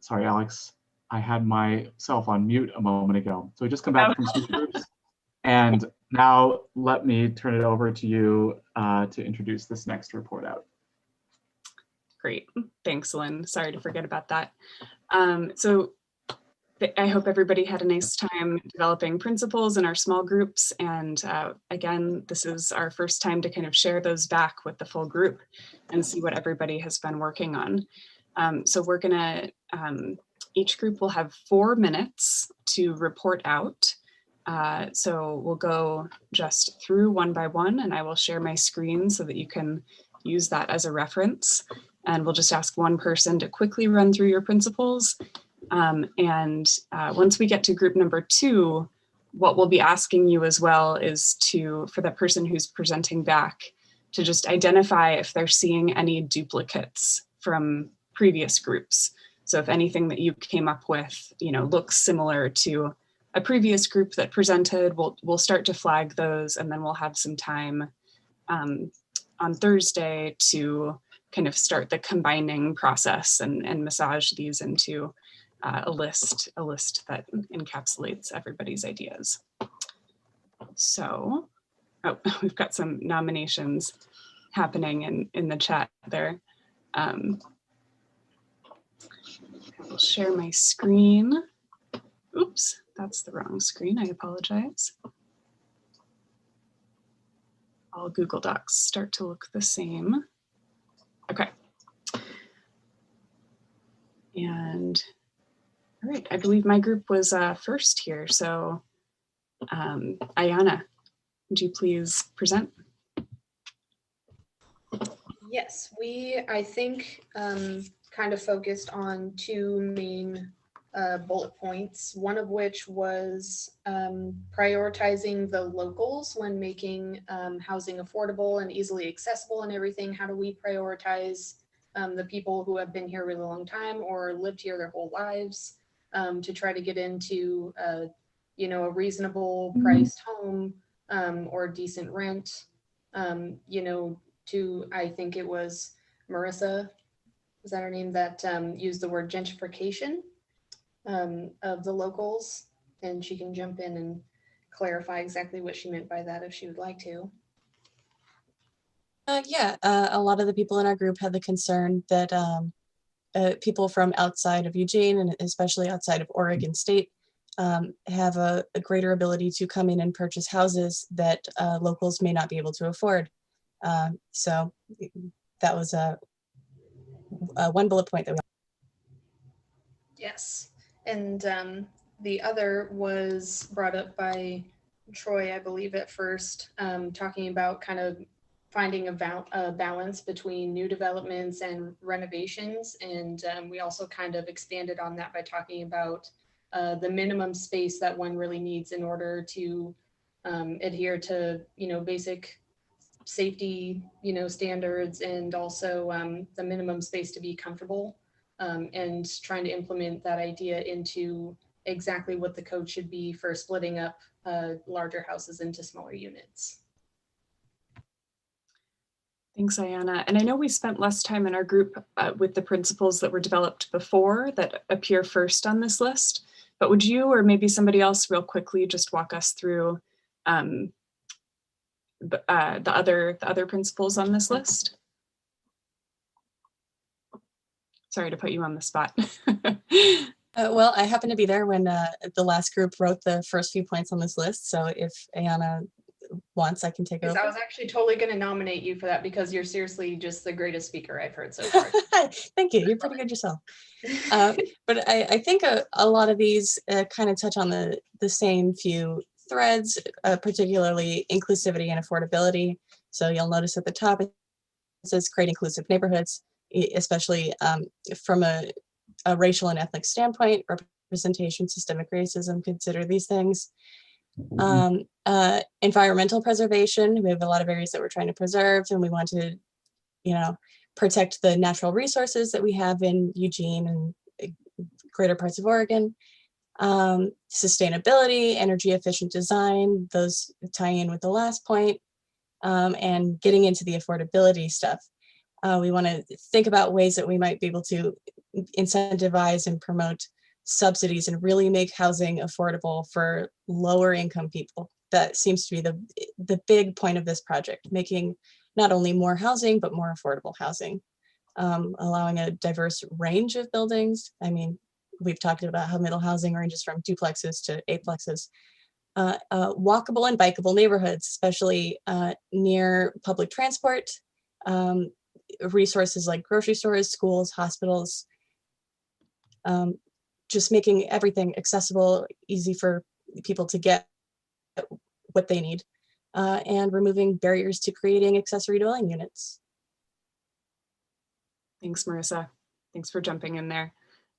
sorry, Alex, I had myself on mute a moment ago. So we just come back from speaker groups. And now let me turn it over to you to introduce this next report out. Great, thanks, Lynn. Sorry to forget about that. So I hope everybody had a nice time developing principles in our small groups. And again, this is our first time to kind of share those back with the full group and see what everybody has been working on. So we're gonna, each group will have 4 minutes to report out. So we'll go just through one by one, and I will share my screen so that you can use that as a reference. And we'll just ask one person to quickly run through your principles. Once we get to group number 2, what we'll be asking you as well is for the person who's presenting back to just identify if they're seeing any duplicates from previous groups. So if anything that you came up with, looks similar to a previous group that presented, we'll start to flag those, and then we'll have some time on Thursday to kind of start the combining process and massage these into a list that encapsulates everybody's ideas. So, we've got some nominations happening in the chat there. I'll share my screen. Oops, that's the wrong screen, I apologize. All Google Docs start to look the same. Okay. And all right, I believe my group was first here. So Ayana, would you please present? Yes, I think, kind of focused on 2 main bullet points, one of which was prioritizing the locals when making housing affordable and easily accessible and everything. How do we prioritize the people who have been here a really long time or lived here their whole lives to try to get into a reasonable priced home or decent rent? I think it was Marissa, is that her name, that used the word gentrification of the locals, and she can jump in and clarify exactly what she meant by that if she would like to. A lot of the people in our group had the concern that people from outside of Eugene, and especially outside of Oregon State, have a greater ability to come in and purchase houses that locals may not be able to afford. So that was one bullet point that we. Yes, and the other was brought up by Troy, I believe, at first, talking about kind of finding a balance between new developments and renovations. And we also kind of expanded on that by talking about the minimum space that one really needs in order to adhere to, basic safety, standards, and also the minimum space to be comfortable, and trying to implement that idea into exactly what the code should be for splitting up larger houses into smaller units. Thanks, Ayana. And I know we spent less time in our group with the principles that were developed before that appear first on this list, but would you or maybe somebody else real quickly just walk us through the other principles on this list? Sorry to put you on the spot. Well, I happened to be there when the last group wrote the first few points on this list. So if Ayana wants, I can take over. I was actually totally going to nominate you for that because you're seriously just the greatest speaker I've heard so far. Thank you. You're pretty good yourself. But I think a lot of these kind of touch on the same few threads, particularly inclusivity and affordability. So you'll notice at the top it says create inclusive neighborhoods, especially from a racial and ethnic standpoint, representation, systemic racism, consider these things. Environmental preservation, we have a lot of areas that we're trying to preserve, and we want to, protect the natural resources that we have in Eugene and greater parts of Oregon. Sustainability, energy efficient design, those tie in with the last point, and getting into the affordability stuff. We want to think about ways that we might be able to incentivize and promote subsidies and really make housing affordable for lower income people. That seems to be the big point of this project, making not only more housing, but more affordable housing, allowing a diverse range of buildings. I mean, we've talked about how middle housing ranges from duplexes to eightplexes. Walkable and bikeable neighborhoods, especially near public transport, resources like grocery stores, schools, hospitals, just making everything accessible, easy for people to get what they need, and removing barriers to creating accessory dwelling units. Thanks, Marissa. Thanks for jumping in there.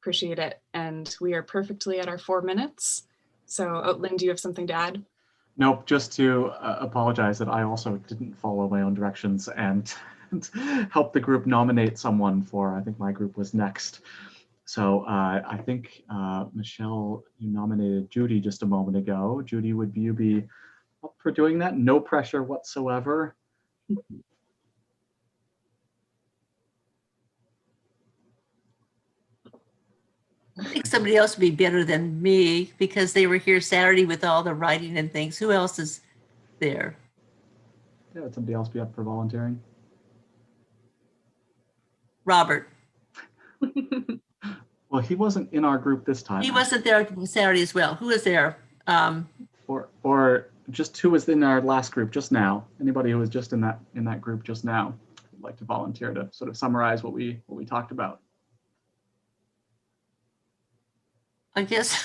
Appreciate it. And we are perfectly at our 4 minutes. So, Lynn, do you have something to add? Nope, just to apologize that I also didn't follow my own directions and help the group nominate someone for, I think my group was next. So I think, Michelle, you nominated Judy just a moment ago. Judy, would you be up for doing that? No pressure whatsoever. I think somebody else would be better than me because they were here Saturday with all the writing and things. Who else is there? Yeah, would somebody else be up for volunteering? Robert. Well, he wasn't in our group this time. He wasn't there Saturday as well. Who was there? Or just who was in our last group just now? Anybody who was just in that group just now would like to volunteer to sort of summarize what we talked about. I guess.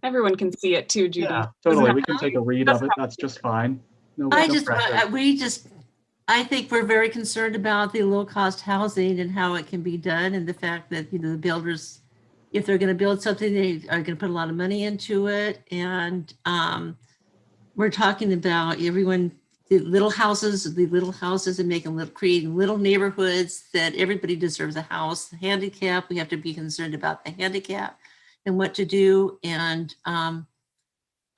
Everyone can see it too, Judy. Yeah, totally. We can take a read of it. That's just fine. No, no pressure. I think we're very concerned about the low cost housing and how it can be done, and the fact that, you know, the builders, if they're going to build something, they are going to put a lot of money into it. And we're talking about everyone, the little houses and creating little neighborhoods that everybody deserves a house. The handicap, we have to be concerned about the handicap and what to do. And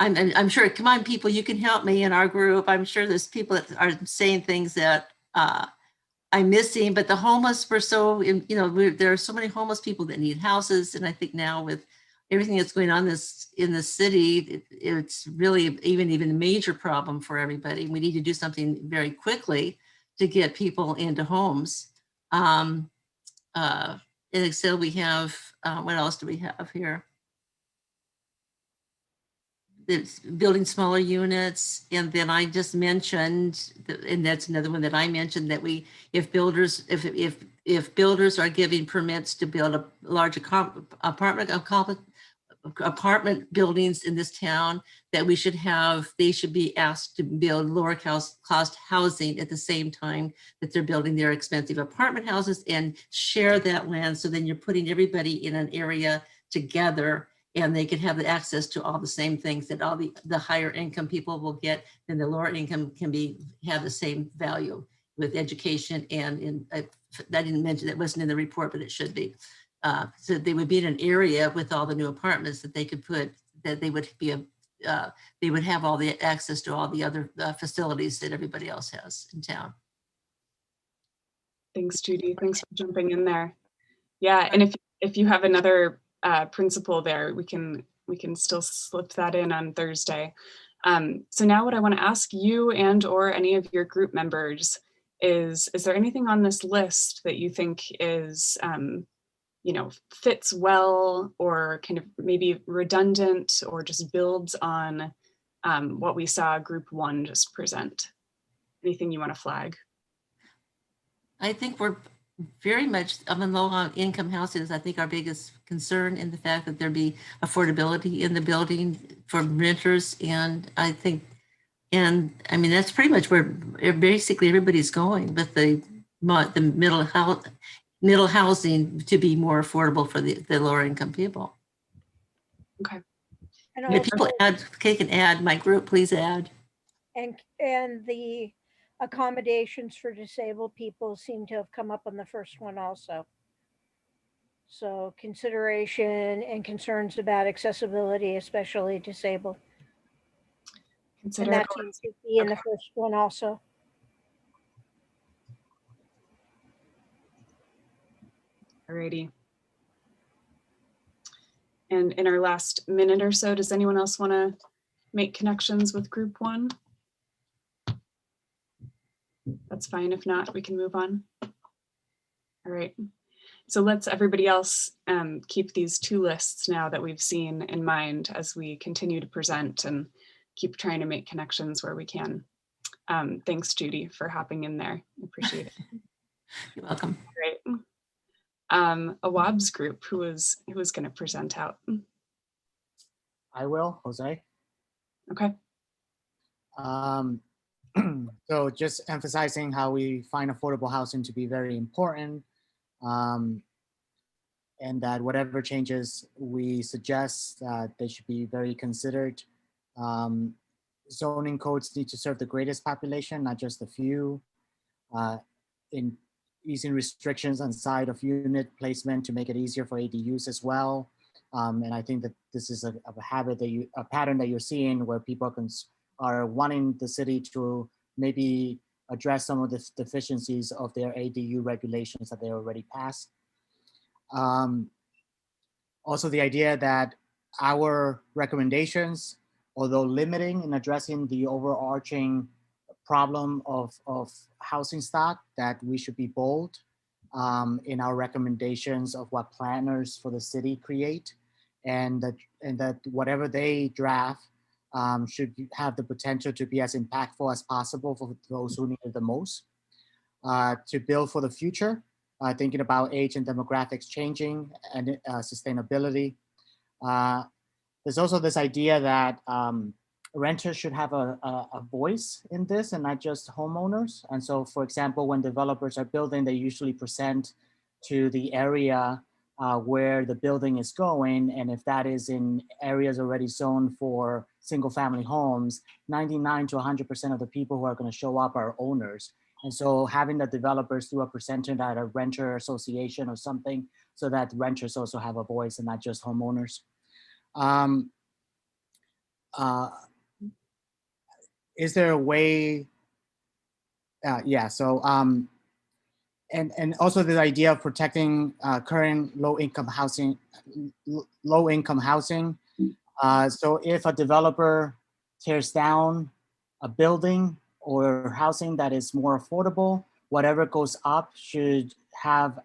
I'm sure, come on, people, you can help me in our group. I'm sure there's people that are saying things that I'm missing, but the homeless were so, you know, there are so many homeless people that need houses. And I think now with everything that's going on in the city, it's really even a major problem for everybody. We need to do something very quickly to get people into homes. And so we have, what else do we have here? It's building smaller units. And then I just mentioned, and that's another one that I mentioned, that if builders are giving permits to build a large apartment buildings in this town, that they should be asked to build lower cost housing at the same time that they're building their expensive apartment houses, and share that land. So then you're putting everybody in an area together, and they can have the access to all the same things that all the higher income people will get, and the lower income can have the same value with education. And I didn't mention, that wasn't in the report, but it should be. So they would be in an area with all the new apartments that they could put, that they would have all the access to all the other facilities that everybody else has in town. Thanks, Judy. Thanks for jumping in there. Yeah, and if you have another principle there, we can still slip that in on Thursday. So now what I want to ask you or any of your group members is there anything on this list that you think is fits well, or kind of maybe redundant, or just builds on what we saw group 1 just present? Anything you want to flag? I think we're very much, low income housing is, I think, our biggest concern, in the fact that there be affordability in the building for renters. And I think, that's pretty much where basically everybody's going, with the middle housing to be more affordable for the lower income people. Okay. And If people can add, my group, please add. And the accommodations for disabled people seem to have come up on the first one also. So consideration and concerns about accessibility, especially disabled. And that seems to be in the first one also. Alrighty. And in our last minute or so, does anyone else want to make connections with group 1? That's fine. If not, we can move on. All right. So let's everybody else keep these 2 lists now that we've seen in mind as we continue to present and keep trying to make connections where we can. Thanks, Judy, for hopping in there. I appreciate it. You're welcome. Great. Awab's group, who was going to present out? I will, Jose. Okay. So just emphasizing how we find affordable housing to be very important, and that whatever changes we suggest, they should be very considered. Zoning codes need to serve the greatest population, not just a few. In easing restrictions on side of unit placement to make it easier for ADUs as well. And I think that this is a pattern that you're seeing where people are wanting the city to maybe address some of the deficiencies of their ADU regulations that they already passed. Also the idea that our recommendations, although limiting in addressing the overarching problem of housing stock, that we should be bold in our recommendations of what planners for the city create, and that whatever they draft should have the potential to be as impactful as possible for those who need it the most. To build for the future, thinking about age and demographics changing and sustainability. There's also this idea that renters should have a voice in this and not just homeowners. And so, for example, when developers are building, they usually present to the area where the building is going. And if that is in areas already zoned for single family homes, 99 to 100% of the people who are going to show up are owners. And so having the developers do a presentation at a renter association or something, so that renters also have a voice and not just homeowners. Is there a way? And also the idea of protecting current low-income housing. So if a developer tears down a building or housing that is more affordable, whatever goes up should have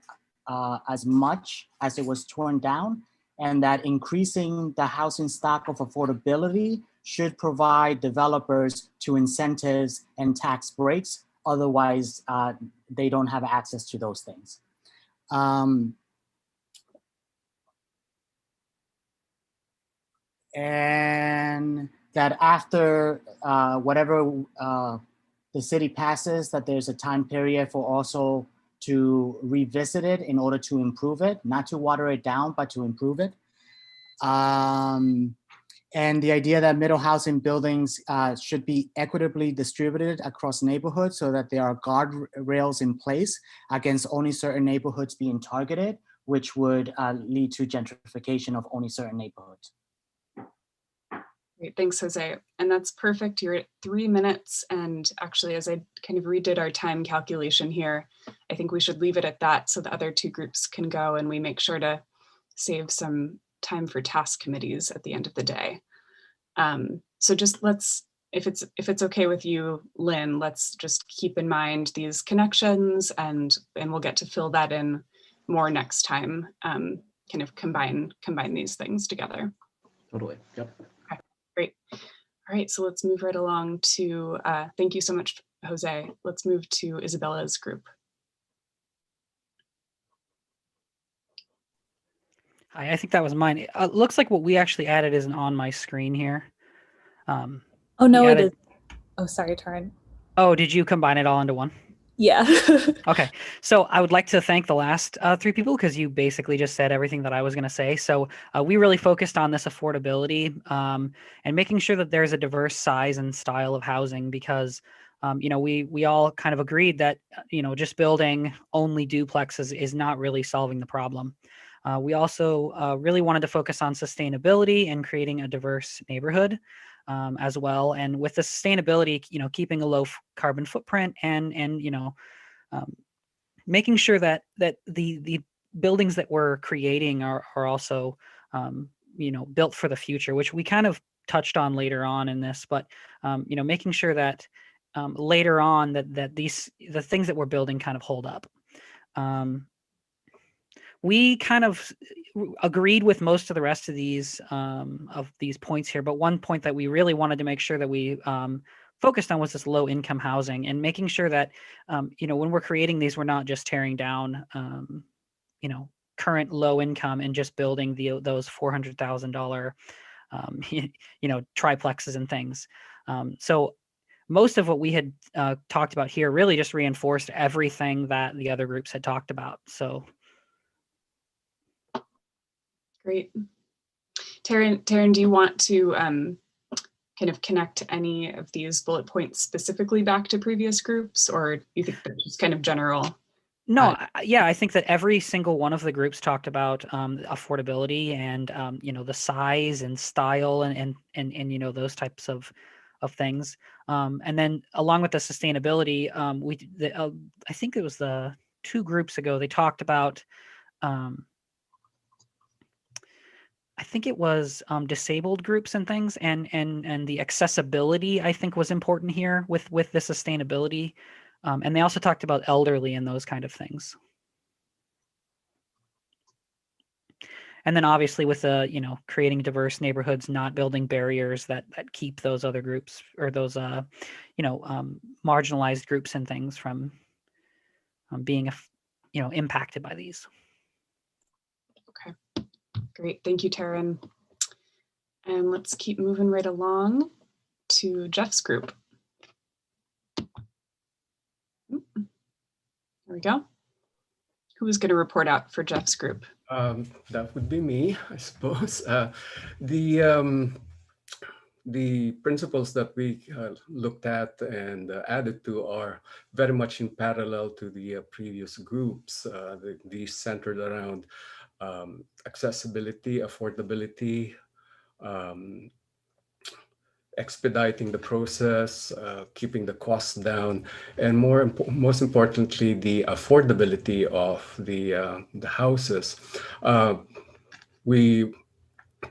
as much as it was torn down, and that increasing the housing stock of affordability should provide developers to incentives and tax breaks. Otherwise, they don't have access to those things. And that after whatever the city passes, that there's a time period for also to revisit it in order to improve it, not to water it down, but to improve it. And the idea that middle housing buildings should be equitably distributed across neighborhoods so that there are guardrails in place against only certain neighborhoods being targeted, which would lead to gentrification of only certain neighborhoods. Great, thanks, Jose. And that's perfect. You're at 3 minutes. And actually, as I kind of redid our time calculation here, I think we should leave it at that so the other 2 groups can go and we make sure to save some time for task committees at the end of the day. So just if it's okay with you, Lynn, let's just keep in mind these connections and we'll get to fill that in more next time, kind of combine these things together. Totally, yep. Okay, great. All right, so let's move right along to, thank you so much, Jose. Let's move to Isabella's group. Hi, I think that was mine. It looks like what we actually added isn't on my screen here. Oh, no, it is. Oh, sorry, Taryn. Oh, did you combine it all into one? Yeah. Okay, so I would like to thank the last 3 people because you basically just said everything that I was going to say. So we really focused on this affordability and making sure that there's a diverse size and style of housing because we all kind of agreed that just building only duplexes is not really solving the problem. We also really wanted to focus on sustainability and creating a diverse neighborhood as well. And with the sustainability, keeping a low carbon footprint and making sure that the buildings that we're creating are also, built for the future, which we kind of touched on later on in this, but, making sure that later on that the things that we're building kind of hold up. We kind of agreed with most of the rest of these points here, but one point that we really wanted to make sure that we focused on was this low income housing, and making sure that when we're creating these, we're not just tearing down current low income and just building those $400,000 triplexes and things. So most of what we had talked about here really just reinforced everything that the other groups had talked about. So. Great. Taryn, do you want to kind of connect any of these bullet points specifically back to previous groups, or you think they're just kind of general? No, yeah, I think that every single one of the groups talked about affordability and the size and style and those types of things. And then along with the sustainability, I think it was the 2 groups ago, they talked about I think it was disabled groups and things, and the accessibility, I think, was important here with the sustainability, and they also talked about elderly and those kind of things. And then obviously with the creating diverse neighborhoods, not building barriers that keep those other groups or those marginalized groups and things from being impacted by these. Okay. Great, thank you, Taryn. And let's keep moving right along to Jeff's group. There we go. Who is going to report out for Jeff's group? That would be me, I suppose. The principles that we looked at and added to are very much in parallel to the previous groups. These centered around accessibility, affordability, expediting the process, keeping the costs down, and most importantly, the affordability of the houses.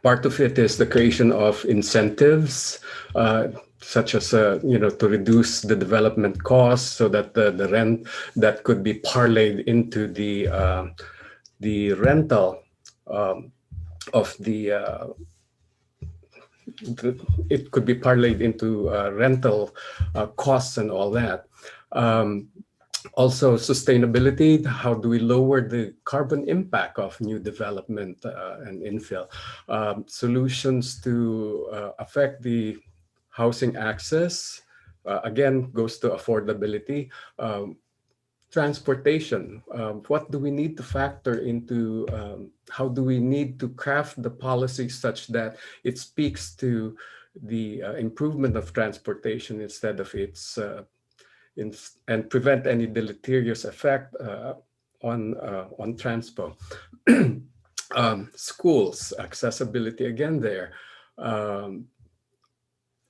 Part of it is the creation of incentives, such as to reduce the development costs, so that the rent that could be parlayed into the rental of it could be parlayed into rental costs and all that. Also, sustainability. How do we lower the carbon impact of new development and infill? Solutions to affect the housing access, again, goes to affordability. Transportation. What do we need to factor into, how do we need to craft the policy such that it speaks to the improvement of transportation instead of its, and prevent any deleterious effect on transpo. Schools, accessibility again there.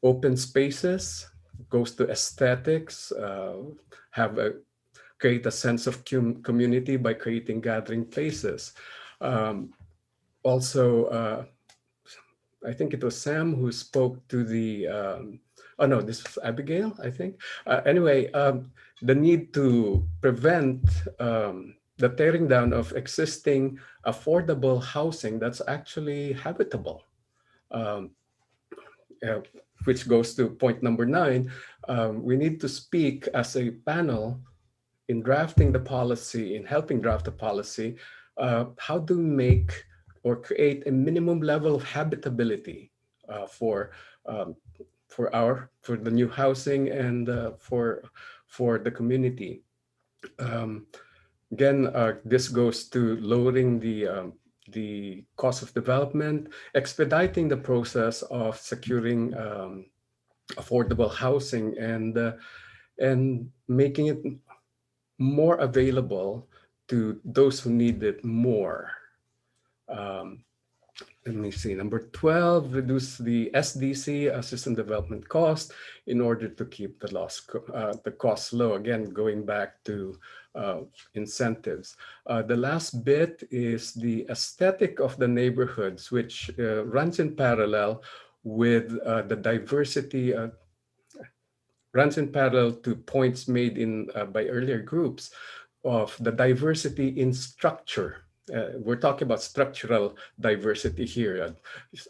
Open spaces, goes to aesthetics, create a sense of community by creating gathering places. Also, I think it was Sam who spoke to the, oh no, this was Abigail, I think. Anyway, the need to prevent the tearing down of existing affordable housing that's actually habitable. Which goes to point number 9. We need to speak as a panel in drafting the policy, in helping draft the policy. How do we make or create a minimum level of habitability for the new housing and for the community? Again, this goes to lowering the cost of development, expediting the process of securing affordable housing, and making it more available to those who need it more. Let me see, number 12, reduce the SDC, system development cost, in order to keep the cost low. Again, going back to incentives. The last bit is the aesthetic of the neighborhoods, which runs in parallel with the diversity, runs in parallel to points made in by earlier groups of the diversity in structure. We're talking about structural diversity here.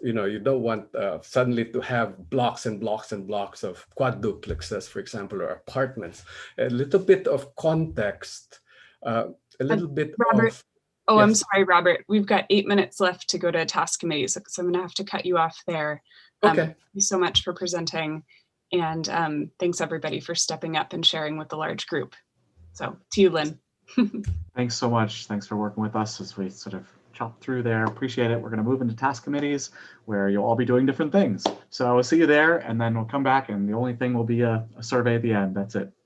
You don't want suddenly to have blocks and blocks and blocks of quadruplexes, for example, or apartments. A little bit of context, a little bit Robert, of. oh, I'm Yes. sorry, Robert. We've got 8 minutes left to go to task committees, so I'm going to have to cut you off there. Okay. Thank you so much for presenting, and thanks everybody for stepping up and sharing with the large group. So to you, Lynn. Thanks so much. Thanks for working with us as we sort of chop through there. Appreciate it. We're going to move into task committees where you'll all be doing different things. So I'll see you there, and then we'll come back, and the only thing will be a survey at the end. That's it.